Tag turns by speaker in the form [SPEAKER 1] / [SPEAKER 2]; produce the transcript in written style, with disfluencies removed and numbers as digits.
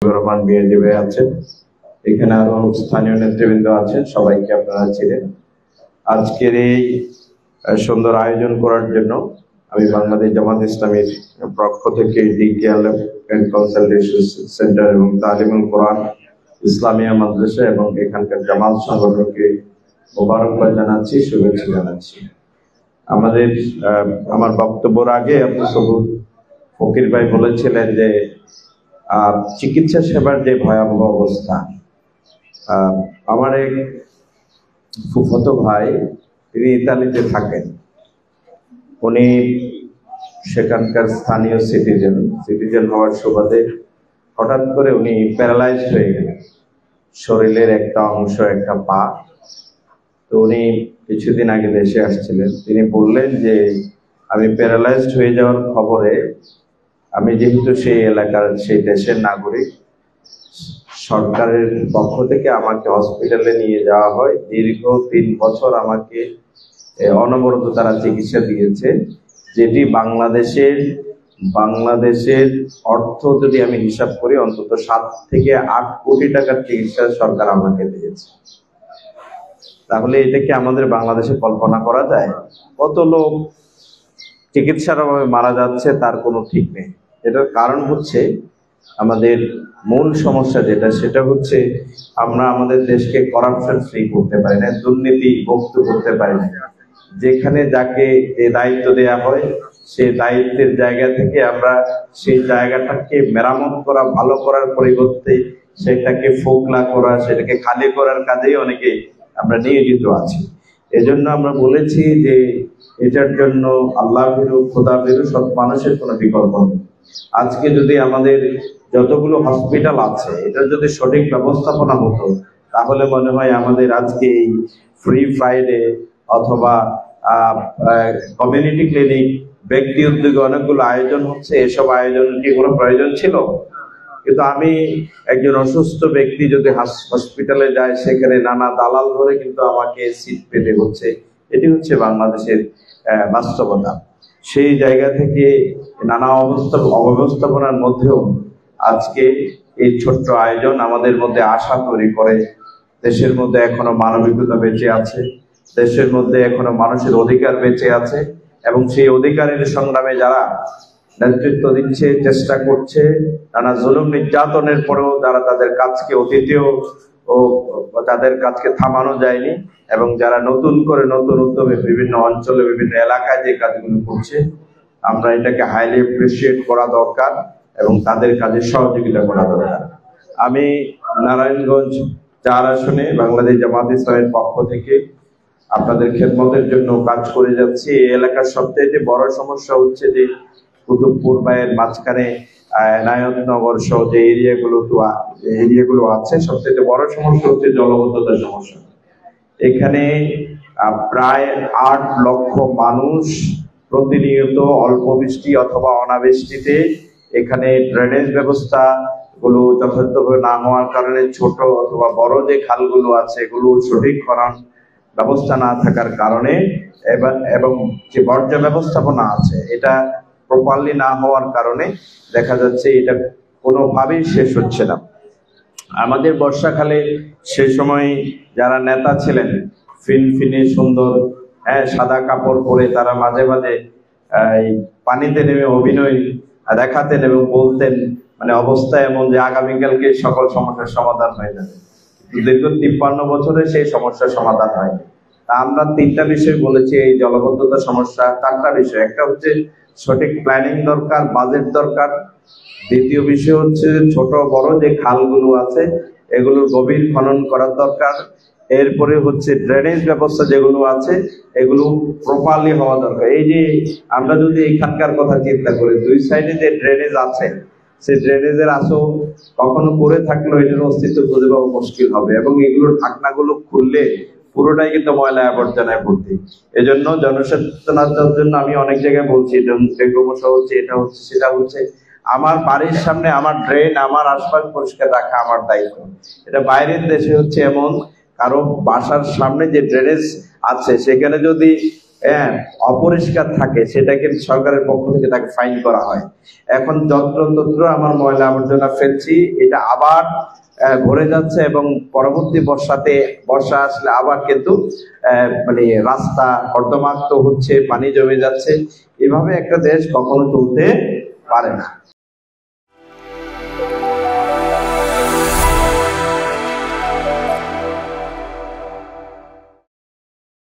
[SPEAKER 1] Rahman BND ভাই আছেন, এখানে আরো স্থানীয় নেতৃবৃন্দ আছেন, সবাইকে আপনারা চিনেন। আজকের এই সুন্দর আয়োজন করার জন্য আমি বাংলাদেশ জামাত ইসলামীর পক্ষ থেকে ডিকেএল এন্ড কনসালটেশন সেন্টার এবং তালিমুল কোরআন ইসলামিয়া মাদ্রাসা এবং এখানকার জামাত সংগঠনকে মোবারকবাদ জানাচ্ছি, শুভেচ্ছা জানাচ্ছি। আমার বক্তব্যের আগে আব্দুল সবুর ফকির ভাই বলেছিলেন যে চিকিৎসা সেবার যে ভয়াবহ অবস্থা। আমার এক ফুফাতো ভাই, তিনি ইতালিতে থাকেন। উনি সেখানকার স্থানীয় সিটিজেন হওয়ার সুবাদে হঠাৎ করে উনি প্যারালাইজড হয়ে গেলেন, শরীরের একটা অংশ, একটা পা। তো উনি কিছুদিন আগে দেশে আসছিলেন। তিনি বললেন যে আমি প্যারালাইজড হয়ে যাওয়ার খবরে, আমি যেহেতু সেই এলাকার, সেই দেশের নাগরিক, সরকারের পক্ষ থেকে আমাকে হসপিটালে নিয়ে যাওয়া হয়। দীর্ঘ 3 বছর আমাকে অনবরত তারা চিকিৎসা দিয়েছে, যেটি বাংলাদেশের অর্থ যদি আমি হিসাব করি, অন্তত 7 থেকে 8 কোটি টাকার চিকিৎসা সরকার আমাকে দিয়েছে। তাহলে এটা কি আমাদের বাংলাদেশে কল্পনা করা যায়? কত লোক চিকিৎসার অভাবে মারা যাচ্ছে তার কোনো ঠিক নেই। এটার কারণ হচ্ছে, আমাদের মূল সমস্যা সেটা হচ্ছে আমরা আমাদের দেশকে করাপশন ফ্রি করতে পারি না, দুর্নীতি মুক্ত করতে পারি না। যেখানে যাকে যে দায়িত্ব দেয়া হয়, সেই দায়িত্বের জায়গা থেকে আমরা সেই জায়গাটাকে মেরামত করা, ভালো করার পরিবর্তে সেটাকে ফোকলা করা, সেটাকে খালি করার কাজেই অনেকে আমরা নিয়োজিত আছি। এজন্য আমরা বলেছি যে এটার জন্য আল্লাহ ভীরু, খোদা ভীরু সব মানুষের কোনো বিকল্প নেই। আজকে যদি আমাদের যতগুলো হসপিটাল আছে, এটার যদি সঠিক ব্যবস্থাপনা হতো, তাহলে মনে হয় আমাদের আজকে এই ফ্রি ফ্রাইডে অথবা কমিউনিটি ক্লিনিক, ব্যক্তি উদ্যোগে অনেকগুলো আয়োজন হচ্ছে, এসব আয়োজন কি কোনো প্রয়োজন ছিল? কিন্তু আমি একজন অসুস্থ ব্যক্তি যদি হসপিটালে যায়, সেখানে নানা দালাল ধরে কিন্তু আমাকে সিট পেতে হচ্ছে। এটি হচ্ছে বাংলাদেশের বাস্তবতা। সেই জায়গা থেকে নানা অব্যবস্থাপনার মধ্যেও আজকে এই ছোট্ট আয়োজন আমাদের মধ্যে আশা তৈরি করে। দেশের মধ্যে এখনো মানবিকতা বেঁচে আছে, দেশের মধ্যে এখনো মানুষের অধিকার বেঁচে আছে, এবং সেই অধিকারের সংগ্রামে যারা নেতৃত্ব দিচ্ছে, চেষ্টা করছে, নানা জুলুম নির্যাতনের পরেও যারা তাদের কাজকে অতীতেও তাদের কাজকে থামানো যায়নি, এবং যারা নতুন উদ্যমে বিভিন্ন অঞ্চলে, বিভিন্ন এলাকায় যে কাজগুলো করছে, আমরা এটাকে হাইলি অ্যাপ্রিসিয়েট করা দরকার এবং তাদের কাজে সহযোগিতা করা দরকার। আমি নারায়ণগঞ্জ 4 আসনে বাংলাদেশ জামাত ইসলামের পক্ষ থেকে আপনাদের খেদমতের জন্য কাজ করে যাচ্ছি। এই এলাকার সবচেয়ে বড় সমস্যা হচ্ছে যে কুতুবপুর বায়ের মাঝখানে এনায়তনগর সহ যে এরিয়াগুলো আছে, সবচেয়ে বড় সমস্যা হচ্ছে জলবদ্ধতার সমস্যা। এখানে প্রায় 8 লক্ষ মানুষ প্রতিনিয়ত অল্প বৃষ্টি অথবা অনাবৃষ্টিতে, এখানে ড্রেনেজ ব্যবস্থা গুলো যথাযথভাবে না হওয়ার কারণে, ছোট অথবা বড় যে খালগুলো আছে এগুলো সঠিক করার ব্যবস্থা না থাকার কারণে, এবং যে বর্জ্য ব্যবস্থাপনা আছে এটা প্রপারলি না হওয়ার কারণে দেখা যাচ্ছে এটা কোনোভাবেই শেষ হচ্ছে না। আমাদের বর্ষাকালে সে সময় যারা নেতা ছিলেন, ফিনফিনে সুন্দর সাদা কাপড় পরে তারা মাঝে মাঝে পানিতে নেমে অভিনয় দেখাতেন এবং বলতেন, মানে অবস্থা এমন যে আগামীকালকে সকল সমস্যার সমাধান হয়ে যাবে। দীর্ঘ 53 বছরে সেই সমস্যার সমাধান হয়নি। তা আমরা 3টা বিষয় বলেছি এই জলবদ্ধতা সমস্যা, 4টা বিষয়। একটা হচ্ছে সঠিক প্ল্যানিং দরকার, বাজেট দরকার। দ্বিতীয় বিষয় হচ্ছে ছোট বড় যে খালগুলো আছে এগুলোর গভীর খনন করার দরকার। এরপরে হচ্ছে ড্রেনেজ ব্যবস্থা যেগুলো আছে এগুলো প্রপারলি হওয়া দরকার। এই যে আমরা যদি এখানকার কথা চিন্তা করি, 2 সাইডে যে ড্রেনেজ আছে, সেই ড্রেনেজের আসো কখনো করে থাকলেও এটার অস্তিত্ব খুঁজে পাওয়া মুশকিল হবে, এবং এগুলোর ঢাকনাগুলো খুললে পুরোটাই কিন্তু ময়লা আবর্জনায় ভর্তি। এজন্য জনসচেতনতার জন্য আমি অনেক জায়গায় বলছি, সমস্যা হচ্ছে, এটা হচ্ছে, সেটা হচ্ছে। আমার বাড়ির সামনে আমার ড্রেন, আমার আশপাশ পরিষ্কার রাখা আমার দায়িত্ব। এটা বাইরের দেশে হচ্ছে এমন, কারো বাসার সামনে যে ড্রেনেজ আছে সেখানে যদি অপরিষ্কার থাকে সেটাকে সরকারের পক্ষ থেকে তাকে ফাইন করা হয়। এখন যত্রতত্র আমার ময়লা আবর্জনা ফেলছি, এটা আবার ভরে যাচ্ছে এবং পরবর্তী বর্ষা আসলে আবার কিন্তু মানে রাস্তা কর্দমাক্ত হচ্ছে, পানি জমে যাচ্ছে। এভাবে একটা দেশ কখনো চলতে পারে না।